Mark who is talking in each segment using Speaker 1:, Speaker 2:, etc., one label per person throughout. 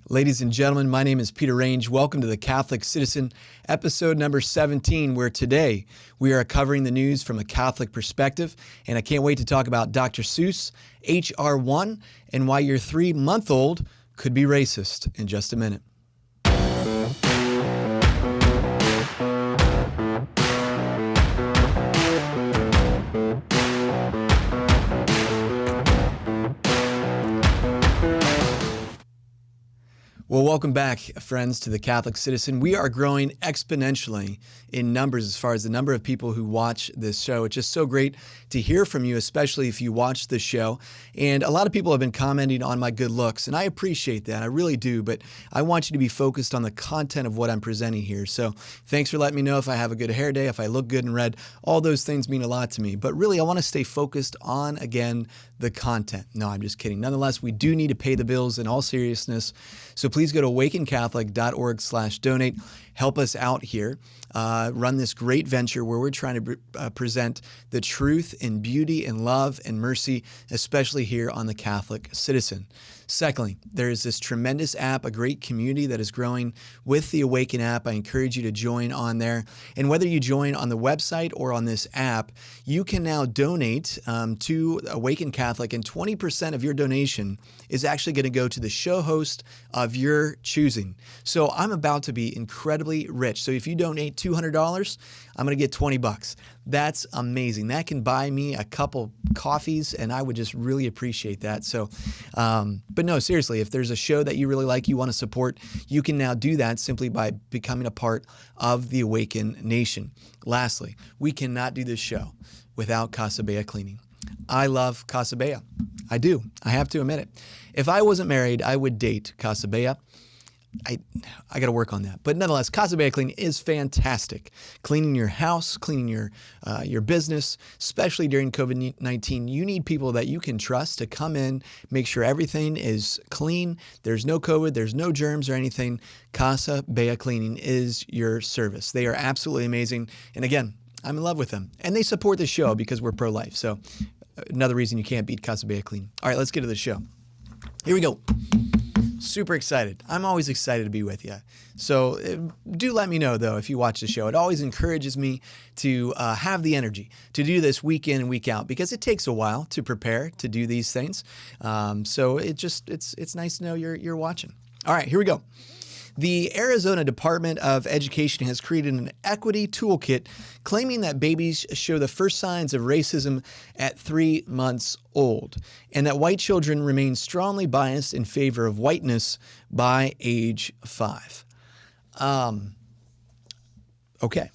Speaker 1: Ladies and gentlemen, my name is Peter Range. Welcome to the Catholic Citizen, episode number 17, where today we are covering the news from a Catholic perspective. And I can't wait to talk about Dr. Suess, HR1, and why your 3-month-old could be racist in just a minute. Well, welcome back, friends, to the Catholic Citizen. We are growing exponentially in numbers as far as the number of people who watch this show. It's just so great to hear from you, especially if you watch the show. And a lot of people have been commenting on my good looks, and I appreciate that. I really do, but I want you to be focused on the content of what I'm presenting here. So thanks for letting me know if I have a good hair day, if I look good in red. All those things mean a lot to me. But really, I want to stay focused on, again, the content. No, I'm just kidding. Nonetheless, we do need to pay the bills in all seriousness. So please go to awakencatholic.org/donate. Help us out here. Run this great venture where we're trying to present the truth and beauty and love and mercy, especially here on the Catholic Citizen. Secondly, there is this tremendous app, a great community that is growing with the Awaken app. I encourage you to join on there. And whether you join on the website or on this app, you can now donate to Awaken Catholic, and 20% of your donation is actually going to go to the show host of your choosing. So I'm about to be incredibly rich. So if you donate $200, I'm going to get $20. That's amazing. That can buy me a couple coffees, and I would just really appreciate that. So, but no, seriously, if there's a show that you really like, you want to support, you can now do that simply by becoming a part of the Awaken Nation. Lastly, we cannot do this show without Casa Bea cleaning. I love Casa Bea. I do. I have to admit it. If I wasn't married, I would date Casa Bea. I got to work on that. But nonetheless, Casa Bea Clean is fantastic. Cleaning your house, cleaning your business, especially during COVID-19. You need people that you can trust to come in, make sure everything is clean. There's no COVID, there's no germs or anything. Casa Bea Cleaning is your service. They are absolutely amazing. And again, I'm in love with them. And they support the show because we're pro-life. So another reason you can't beat Casa Bea Clean. All right, let's get to the show. Here we go. Super excited. I'm always excited to be with you. So do let me know, though, if you watch the show. It always encourages me to have the energy to do this week in and week out, because it takes a while to prepare to do these things. So it's nice to know you're watching. All right, here we go. The Arizona Department of Education has created an equity toolkit claiming that babies show the first signs of racism at 3 months old, and that white children remain strongly biased in favor of whiteness by age 5. Okay.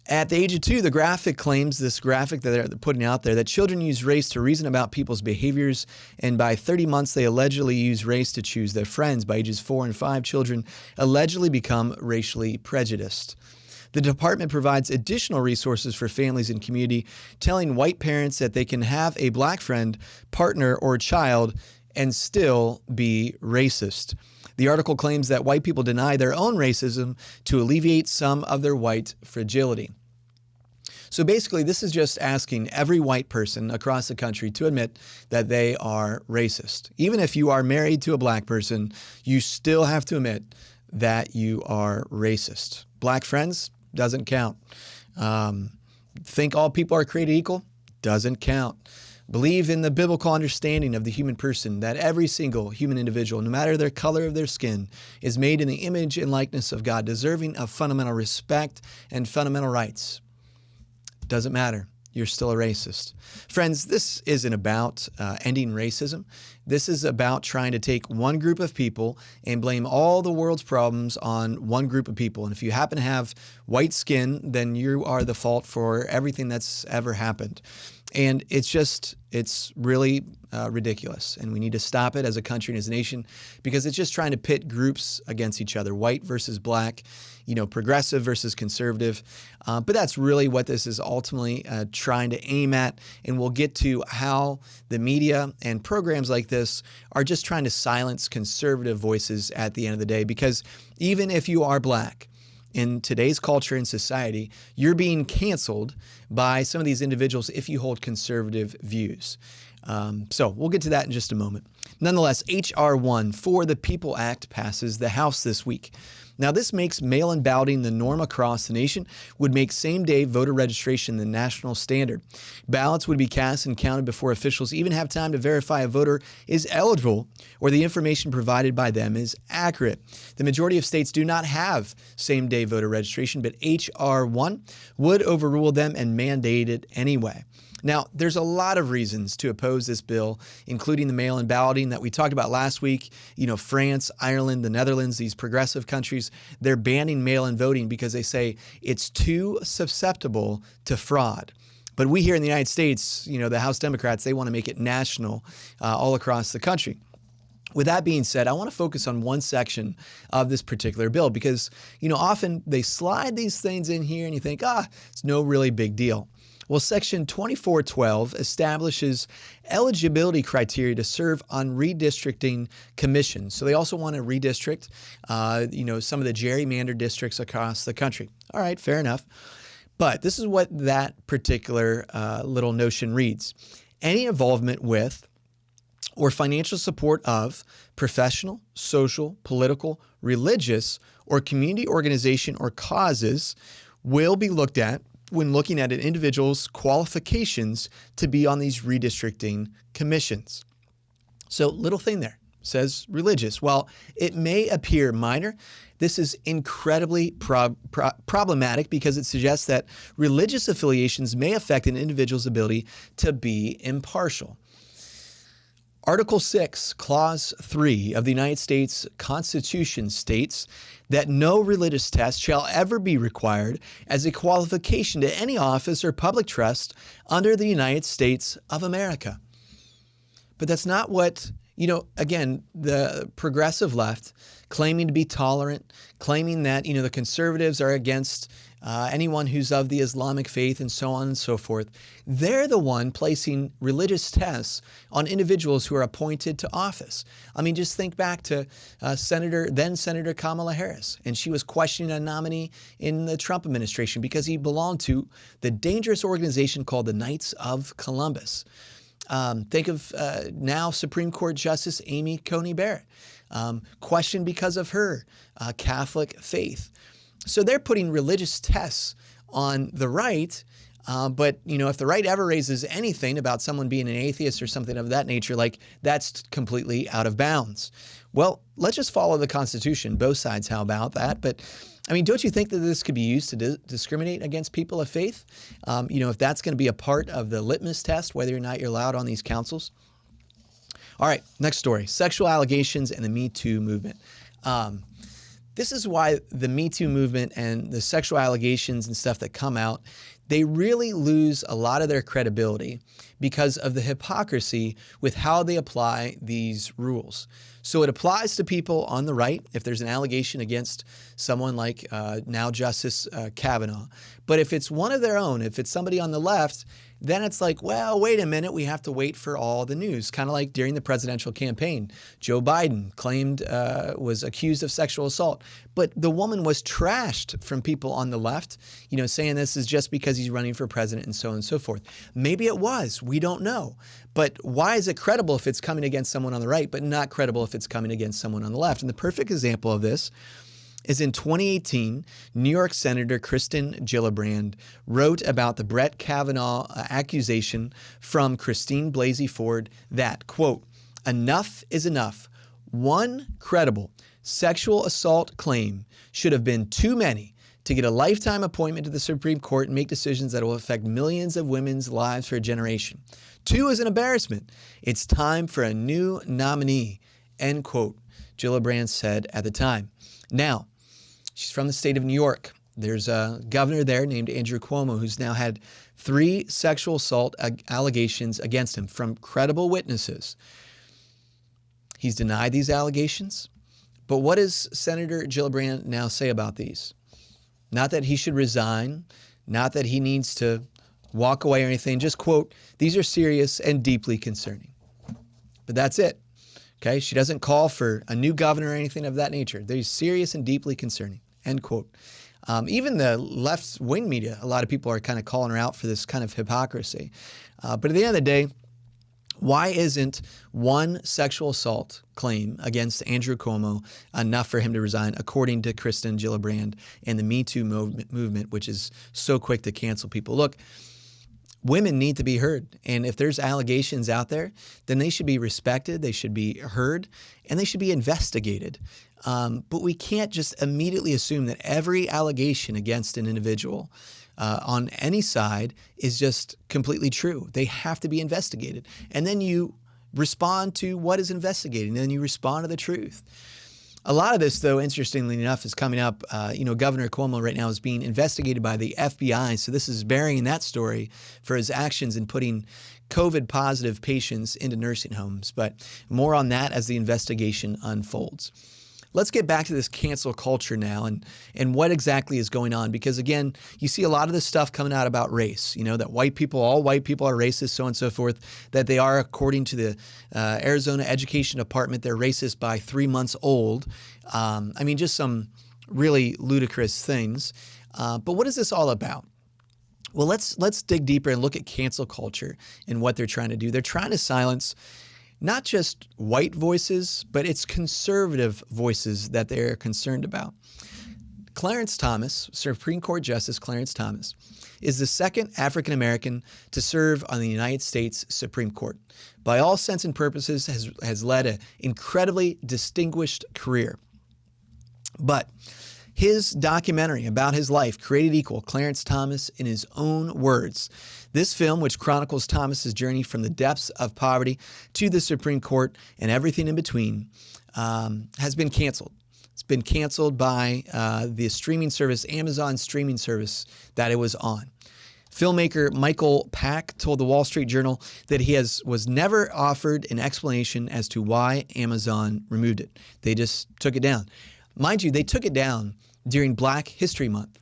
Speaker 1: At the age of 2, the graphic claims, this graphic that they're putting out there, that children use race to reason about people's behaviors, and by 30 months, they allegedly use race to choose their friends. By ages 4 and 5, children allegedly become racially prejudiced. The department provides additional resources for families and community, telling white parents that they can have a black friend, partner, or child and still be racist. The article claims that white people deny their own racism to alleviate some of their white fragility. So basically, this is just asking every white person across the country to admit that they are racist. Even if you are married to a black person, you still have to admit that you are racist. Black friends? Doesn't count. Think all people are created equal? Doesn't count. Believe in the biblical understanding of the human person, that every single human individual, no matter their color of their skin, is made in the image and likeness of God, deserving of fundamental respect and fundamental rights. Doesn't matter. You're still a racist. Friends, this isn't about ending racism. This is about trying to take one group of people and blame all the world's problems on one group of people. And if you happen to have white skin, then you are the fault for everything that's ever happened. And it's really ridiculous. And we need to stop it as a country and as a nation, because it's just trying to pit groups against each other, white versus black, progressive versus conservative. But that's really what this is ultimately trying to aim at. And we'll get to how the media and programs like this are just trying to silence conservative voices at the end of the day. Because even if you are black, in today's culture and society, you're being canceled by some of these individuals if you hold conservative views. So we'll get to that in just a moment. Nonetheless, H.R. 1 for the People Act passes the House this week. Now, this makes mail-in balloting the norm across the nation, would make same-day voter registration the national standard. Ballots would be cast and counted before officials even have time to verify a voter is eligible or the information provided by them is accurate. The majority of states do not have same-day voter registration, but H.R. 1 would overrule them and mandate it anyway. Now, there's a lot of reasons to oppose this bill, including the mail-in balloting that we talked about last week. France, Ireland, the Netherlands, these progressive countries, they're banning mail-in voting because they say it's too susceptible to fraud. But we here in the United States, the House Democrats, they want to make it national all across the country. With that being said, I want to focus on one section of this particular bill because, often they slide these things in here and you think, it's no really big deal. Well, Section 2412 establishes eligibility criteria to serve on redistricting commissions. So they also want to redistrict, some of the gerrymandered districts across the country. All right, fair enough. But this is what that particular little notion reads. Any involvement with or financial support of professional, social, political, religious, or community organization or causes will be looked at when looking at an individual's qualifications to be on these redistricting commissions. So little thing there, says religious. While it may appear minor, this is incredibly problematic because it suggests that religious affiliations may affect an individual's ability to be impartial. Article 6, Clause 3 of the United States Constitution states that no religious test shall ever be required as a qualification to any office or public trust under the United States of America. But that's not what, again, the progressive left claiming to be tolerant, claiming that, the conservatives are against anyone who's of the Islamic faith and so on and so forth. They're the one placing religious tests on individuals who are appointed to office. I mean, just think back to then Senator Kamala Harris, and she was questioning a nominee in the Trump administration because he belonged to the dangerous organization called the Knights of Columbus. Think of now Supreme Court Justice Amy Coney Barrett, questioned because of her Catholic faith. So they're putting religious tests on the right, but if the right ever raises anything about someone being an atheist or something of that nature, that's completely out of bounds. Well, let's just follow the Constitution. Both sides, how about that? But don't you think that this could be used to discriminate against people of faith? If that's going to be a part of the litmus test, whether or not you're allowed on these councils. All right, next story, sexual allegations and the Me Too movement. This is why the Me Too movement and the sexual allegations and stuff that come out, they really lose a lot of their credibility because of the hypocrisy with how they apply these rules. So it applies to people on the right if there's an allegation against someone like now Justice Kavanaugh. But if it's one of their own, if it's somebody on the left, then it's like, well, wait a minute, we have to wait for all the news. Kind of like during the presidential campaign, Joe Biden claimed, was accused of sexual assault, but the woman was trashed from people on the left, saying this is just because he's running for president and so on and so forth. Maybe it was, we don't know. But why is it credible if it's coming against someone on the right, but not credible if it's coming against someone on the left? And the perfect example of this is in 2018, New York Senator Kristen Gillibrand wrote about the Brett Kavanaugh accusation from Christine Blasey Ford that, quote, "Enough is enough. One credible sexual assault claim should have been too many to get a lifetime appointment to the Supreme Court and make decisions that will affect millions of women's lives for a generation. Two is an embarrassment. It's time for a new nominee," end quote, Gillibrand said at the time. Now, she's from the state of New York. There's a governor there named Andrew Cuomo who's now had 3 sexual assault allegations against him from credible witnesses. He's denied these allegations. But what does Senator Gillibrand now say about these? Not that he should resign, not that he needs to walk away or anything, just quote, "These are serious and deeply concerning." But that's it. Okay, she doesn't call for a new governor or anything of that nature. They're serious and deeply concerning, end quote. Even the left-wing media, a lot of people are kind of calling her out for this kind of hypocrisy. But at the end of the day, Why isn't one sexual assault claim against Andrew Cuomo enough for him to resign, according to Kristen Gillibrand and the Me Too movement, which is so quick to cancel people? Look, women need to be heard. And if there's allegations out there, then they should be respected, they should be heard, and they should be investigated. But we can't just immediately assume that every allegation against an individual on any side is just completely true. They have to be investigated. And then you respond to what is investigated, and then you respond to the truth. A lot of this, though, interestingly enough, is coming up. Governor Cuomo right now is being investigated by the FBI. So this is burying that story for his actions in putting COVID-positive patients into nursing homes. But more on that as the investigation unfolds. Let's get back to this cancel culture now and what exactly is going on. Because again, you see a lot of this stuff coming out about race, that all white people are racist, so on and so forth, that they are, according to the Arizona Education Department, they're racist by 3 months old. Just some really ludicrous things. But what is this all about? Well, let's dig deeper and look at cancel culture and what they're trying to do. They're trying to silence not just white voices, but it's conservative voices that they're concerned about. Clarence Thomas, Supreme Court Justice Clarence Thomas, is the second African American to serve on the United States Supreme Court. By all sense and purposes, has led an incredibly distinguished career. But his documentary about his life, Created Equal, Clarence Thomas in his own words. This film, which chronicles Thomas's journey from the depths of poverty to the Supreme Court and everything in between, has been canceled. It's been canceled by the streaming service, Amazon streaming service that it was on. Filmmaker Michael Pack told the Wall Street Journal that he was never offered an explanation as to why Amazon removed it. They just took it down. Mind you, they took it down during Black History Month.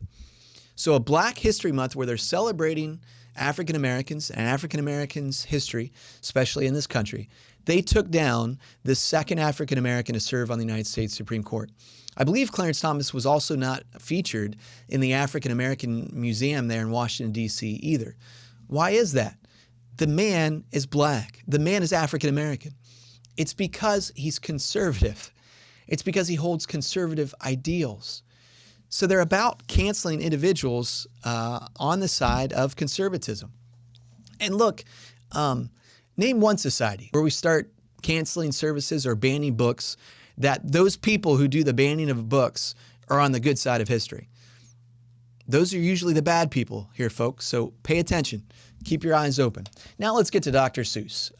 Speaker 1: So a Black History Month where they're celebrating African Americans and African Americans' history, especially in this country, they took down the second African American to serve on the United States Supreme Court. I believe Clarence Thomas was also not featured in the African American Museum there in Washington, D.C. either. Why is that? The man is Black. The man is African American. It's because he's conservative. It's because he holds conservative ideals. So they're about canceling individuals on the side of conservatism. And look, name one society where we start canceling services or banning books that those people who do the banning of books are on the good side of history. Those are usually the bad people here, folks. So pay attention. Keep your eyes open. Now let's get to Dr. Seuss.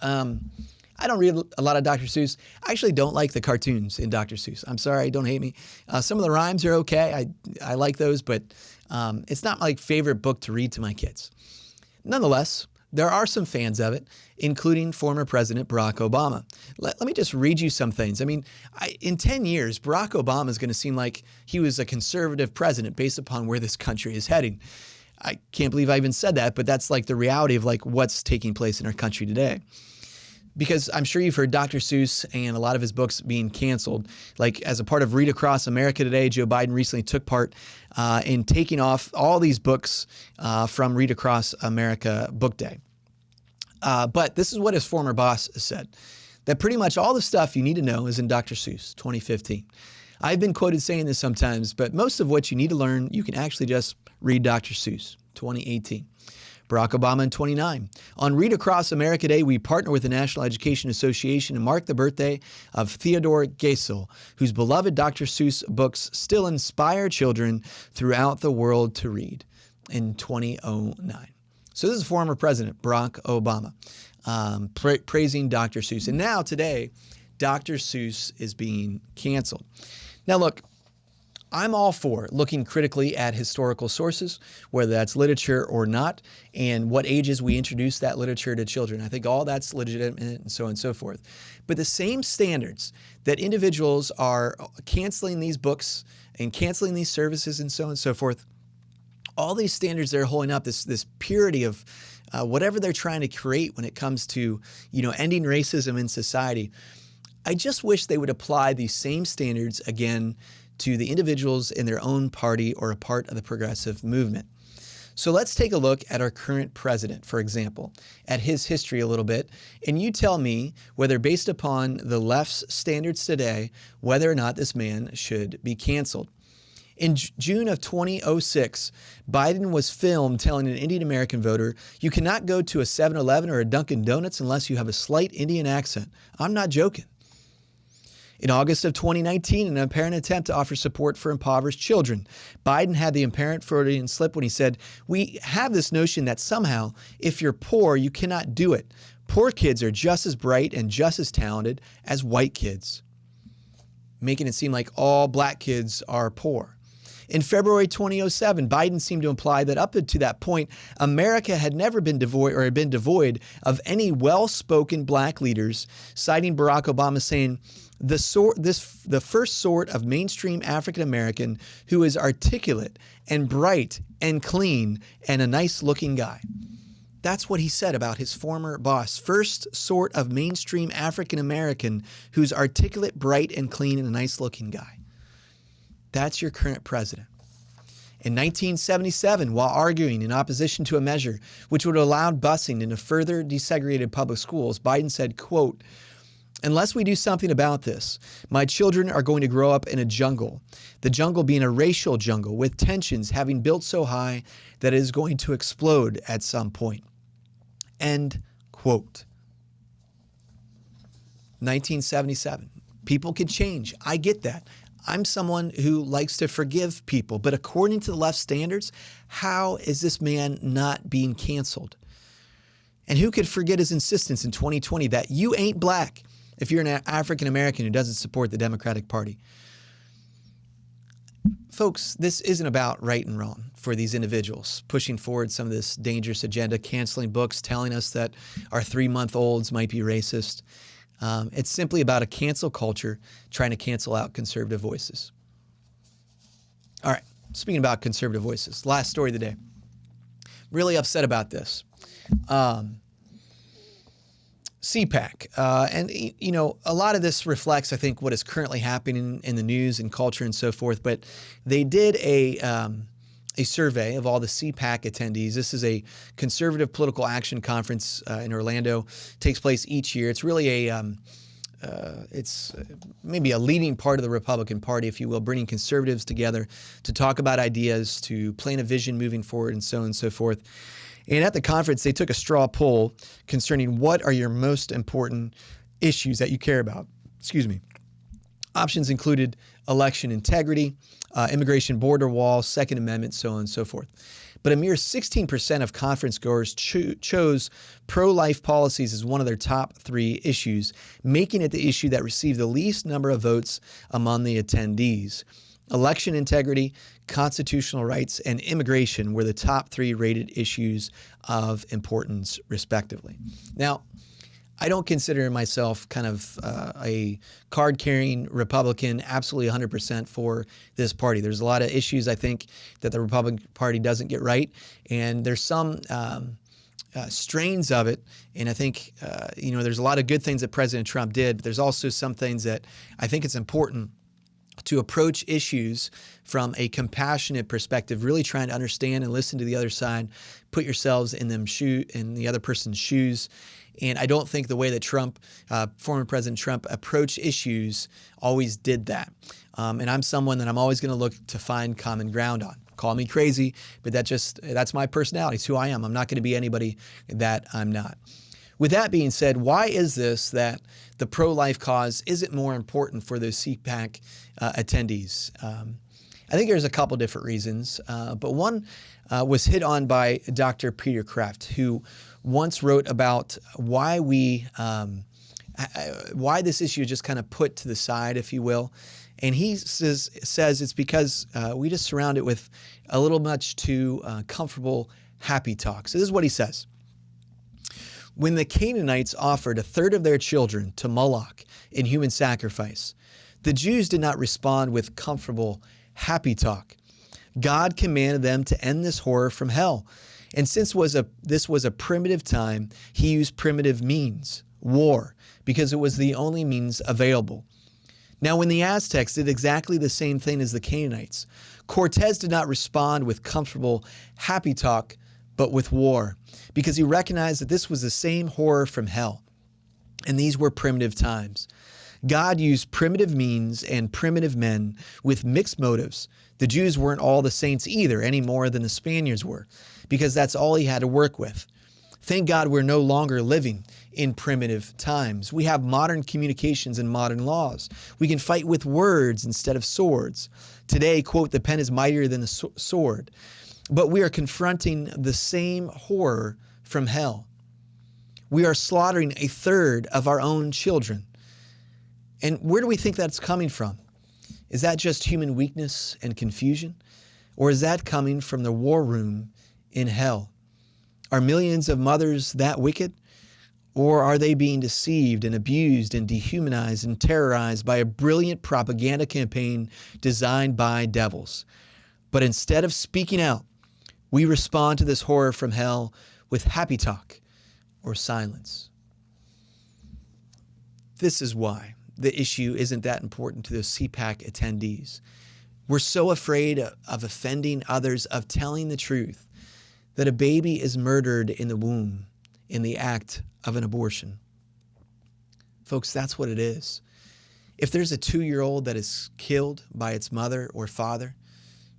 Speaker 1: I don't read a lot of Dr. Seuss. I actually don't like the cartoons in Dr. Seuss. I'm sorry, don't hate me. Some of the rhymes are okay. I like those, but it's not my favorite book to read to my kids. Nonetheless, there are some fans of it, including former President Barack Obama. Let me just read you some things. In 10 years, Barack Obama is going to seem like he was a conservative president based upon where this country is heading. I can't believe I even said that, but that's like the reality of like what's taking place in our country today. Because I'm sure you've heard Dr. Seuss and a lot of his books being canceled. Like as a part of Read Across America Today, Joe Biden recently took part in taking off all these books from Read Across America Book Day. But this is what his former boss said, that pretty much all the stuff you need to know is in Dr. Seuss, 2015. I've been quoted saying this sometimes, but most of what you need to learn, you can actually just read Dr. Seuss, 2018. Barack Obama in 29. On Read Across America Day, we partner with the National Education Association to mark the birthday of Theodore Geisel, whose beloved Dr. Seuss books still inspire children throughout the world to read, in 2009. So this is former President Barack Obama praising Dr. Seuss. And now today, Dr. Seuss is being canceled. Now look, I'm all for looking critically at historical sources, whether that's literature or not, and what ages we introduce that literature to children. I think all that's legitimate and so on and so forth. But the same standards that individuals are canceling these books and canceling these services and so on and so forth, all these standards they're holding up, this purity of whatever they're trying to create when it comes to, ending racism in society. I just wish they would apply these same standards again to the individuals in their own party or a part of the progressive movement. So let's take a look at our current president, for example, at his history a little bit, and you tell me whether based upon the left's standards today, whether or not this man should be canceled. In June of 2006, Biden was filmed telling an Indian American voter, "You cannot go to a 7-Eleven or a Dunkin' Donuts unless you have a slight Indian accent." I'm not joking. In August of 2019, in an apparent attempt to offer support for impoverished children, Biden had the apparent Freudian slip when he said, "We have this notion that somehow, if you're poor, you cannot do it. Poor kids are just as bright and just as talented as white kids," making it seem like all black kids are poor. In February 2007, Biden seemed to imply that up to that point, America had never been devoid or had been devoid of any well-spoken black leaders, citing Barack Obama saying, the first sort of mainstream African American who is articulate and bright and clean and a nice looking guy. That's what he said about his former boss. First sort of mainstream African American who's articulate, bright and clean and a nice looking guy. That's your current president. In 1977, while arguing in opposition to a measure which would allow busing into further desegregated public schools, Biden said, quote, "Unless we do something about this, my children are going to grow up in a jungle, the jungle being a racial jungle with tensions having built so high that it is going to explode at some point." End quote. 1977. People can change. I get that. I'm someone who likes to forgive people, but according to the left standards, how is this man not being canceled? And who could forget his insistence in 2020 that you ain't black if you're an African American who doesn't support the Democratic Party? Folks, this isn't about right and wrong for these individuals pushing forward some of this dangerous agenda, canceling books, telling us that our 3-month-olds might be racist. It's simply about a cancel culture trying to cancel out conservative voices. All right, speaking about conservative voices, last story of the day. Really upset about this. CPAC. And, you know, a lot of this reflects, I think, what is currently happening in the news and culture and so forth. But they did a survey of all the CPAC attendees. This is a conservative political action conference in Orlando. It takes place each year. It's really it's maybe a leading part of the Republican Party, if you will, bringing conservatives together to talk about ideas, to plan a vision moving forward, and so on and so forth. And at the conference, they took a straw poll concerning what are your most important issues that you care about. Excuse me. Options included election integrity, immigration border wall, Second Amendment, so on and so forth. But a mere 16% of conference goers chose pro-life policies as one of their top 3 issues, making it the issue that received the least number of votes among the attendees. Election integrity, constitutional rights, and immigration were the top 3 rated issues of importance, respectively. Now, I don't consider myself kind of a card-carrying Republican, absolutely 100% for this party. There's a lot of issues, I think, that the Republican Party doesn't get right, and there's some strains of it, and I think, you know, there's a lot of good things that President Trump did, but there's also some things that I think it's important to approach issues from a compassionate perspective, really trying to understand and listen to the other side, put yourselves in the other person's shoes. And I don't think the way that Trump, former President Trump, approached issues always did that. And I'm someone that I'm always going to look to find common ground on. Call me crazy, but that's my personality. It's who I am. I'm not going to be anybody that I'm not. With that being said, why is this that the pro-life cause isn't more important for those CPAC attendees? I think there's a couple different reasons, but one was hit on by Dr. Peter Kraft, who once wrote about why this issue is just kind of put to the side, if you will. And he says it's because we just surround it with a little much too comfortable happy talk. So this is what he says. When the Canaanites offered a third of their children to Moloch in human sacrifice, the Jews did not respond with comfortable happy talk. God commanded them to end this horror from hell. And since this was a primitive time, he used primitive means, war, because it was the only means available. Now, when the Aztecs did exactly the same thing as the Canaanites, Cortez did not respond with comfortable, happy talk, but with war, because he recognized that this was the same horror from hell. And these were primitive times. God used primitive means and primitive men with mixed motives. The Jews weren't all the saints either, any more than the Spaniards were, because that's all he had to work with. Thank God we're no longer living in primitive times. We have modern communications and modern laws. We can fight with words instead of swords. Today, quote, the pen is mightier than the sword. But we are confronting the same horror from hell. We are slaughtering a third of our own children. And where do we think that's coming from? Is that just human weakness and confusion? Or is that coming from the war room in hell? Are millions of mothers that wicked? Or are they being deceived and abused and dehumanized and terrorized by a brilliant propaganda campaign designed by devils? But instead of speaking out, we respond to this horror from hell with happy talk or silence. This is why the issue isn't that important to those CPAC attendees. We're so afraid of offending others, of telling the truth, that a baby is murdered in the womb in the act of an abortion. Folks, that's what it is. If there's a 2-year-old that is killed by its mother or father,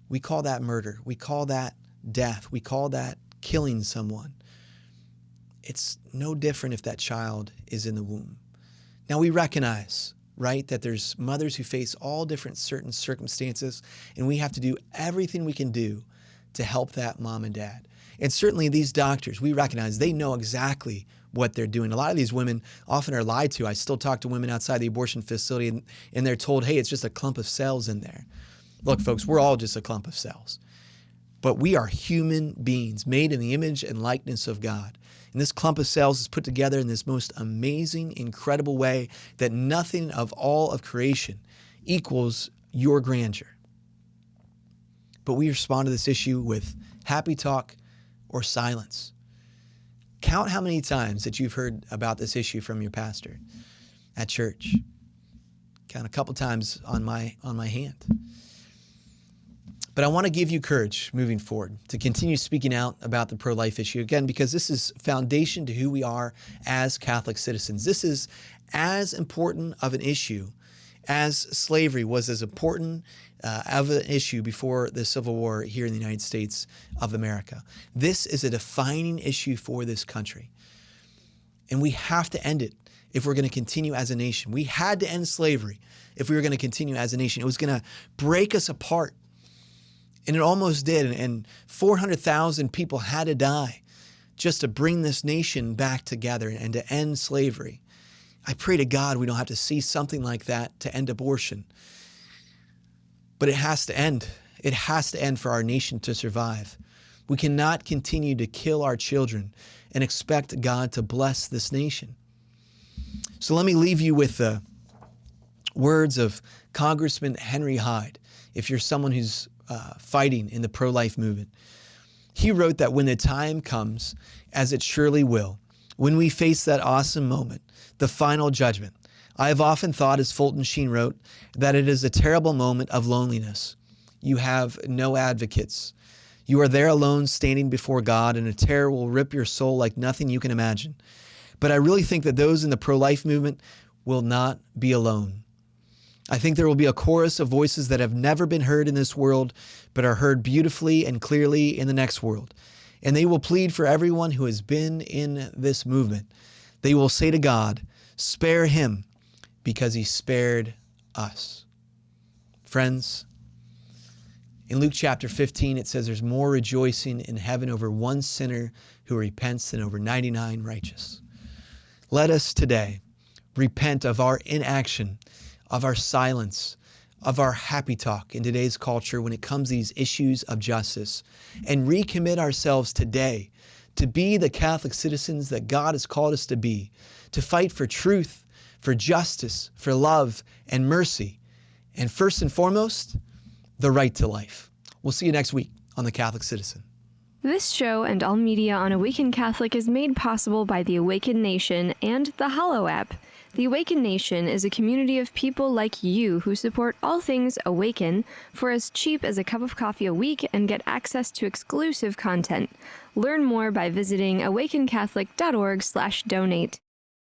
Speaker 1: we call that murder. We call that death. We call that killing someone. It's no different if that child is in the womb. Now we recognize, right, that there's mothers who face all different certain circumstances, and we have to do everything we can do to help that mom and dad. And certainly these doctors, we recognize they know exactly what they're doing. A lot of these women often are lied to. I still talk to women outside the abortion facility and they're told, hey, it's just a clump of cells in there. Look, folks, we're all just a clump of cells. But we are human beings made in the image and likeness of God. And this clump of cells is put together in this most amazing, incredible way that nothing of all of creation equals your grandeur. But we respond to this issue with happy talk or silence. Count how many times that you've heard about this issue from your pastor at church. Count a couple times on my hand. But I want to give you courage moving forward to continue speaking out about the pro-life issue, again, because this is foundation to who we are as Catholic citizens. This is as important of an issue as slavery was as important of an issue before the Civil War here in the United States of America. This is a defining issue for this country. And we have to end it if we're going to continue as a nation. We had to end slavery if we were going to continue as a nation. It was going to break us apart. And it almost did. And 400,000 people had to die just to bring this nation back together and to end slavery. I pray to God we don't have to see something like that to end abortion. But it has to end. It has to end for our nation to survive. We cannot continue to kill our children and expect God to bless this nation. So let me leave you with the words of Congressman Henry Hyde, if you're someone who's fighting in the pro-life movement. He wrote that when the time comes, as it surely will, when we face that awesome moment, the final judgment, I have often thought, as Fulton Sheen wrote, that it is a terrible moment of loneliness. You have no advocates. You are there alone standing before God, and a terror will rip your soul like nothing you can imagine. But I really think that those in the pro-life movement will not be alone. I think there will be a chorus of voices that have never been heard in this world, but are heard beautifully and clearly in the next world. And they will plead for everyone who has been in this movement. They will say to God, spare him because he spared us. Friends, in Luke chapter 15, it says there's more rejoicing in heaven over one sinner who repents than over 99 righteous. Let us today repent of our inaction, of our silence, of our happy talk in today's culture when it comes to these issues of justice, and recommit ourselves today to be the Catholic citizens that God has called us to be, to fight for truth, for justice, for love and mercy, and first and foremost, the right to life. We'll see you next week on The Catholic Citizen.
Speaker 2: This show and all media on Awaken Catholic is made possible by the Awaken Nation and the Hollow app. The AWAKEN Nation is a community of people like you who support all things AWAKEN for as cheap as a cup of coffee a week and get access to exclusive content. Learn more by visiting awakencatholic.org/donate.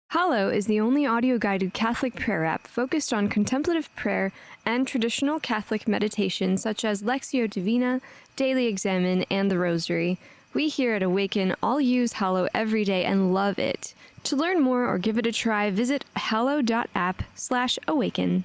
Speaker 2: Hallow is the only audio-guided Catholic prayer app focused on contemplative prayer and traditional Catholic meditation such as Lectio Divina, Daily Examen, and the Rosary. We here at AWAKEN all use Hallow every day and love it. To learn more or give it a try, visit hallow.app/awaken.